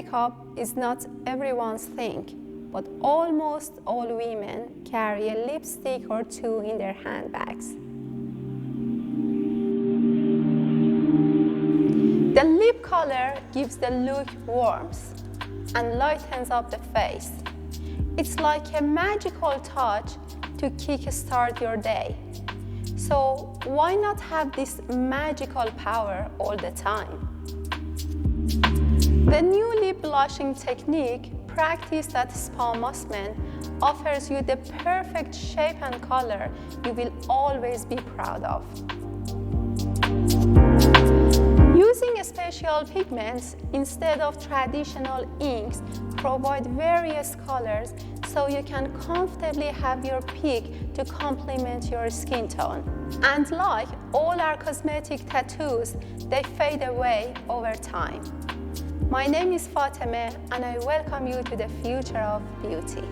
makeup is not everyone's thing, but almost all women carry a lipstick or two in their handbags. The lip color gives the look warmth and lightens up the face. It's like a magical touch to kickstart your day. So why not have this magical power all the time? The new lip blushing technique practiced at Spa Mosman offers you the perfect shape and color you will always be proud of. Using special pigments instead of traditional inks provide various colors so you can comfortably have your pick to complement your skin tone. And like all our cosmetic tattoos, they fade away over time. My name is Fatemeh and I welcome you to the future of beauty.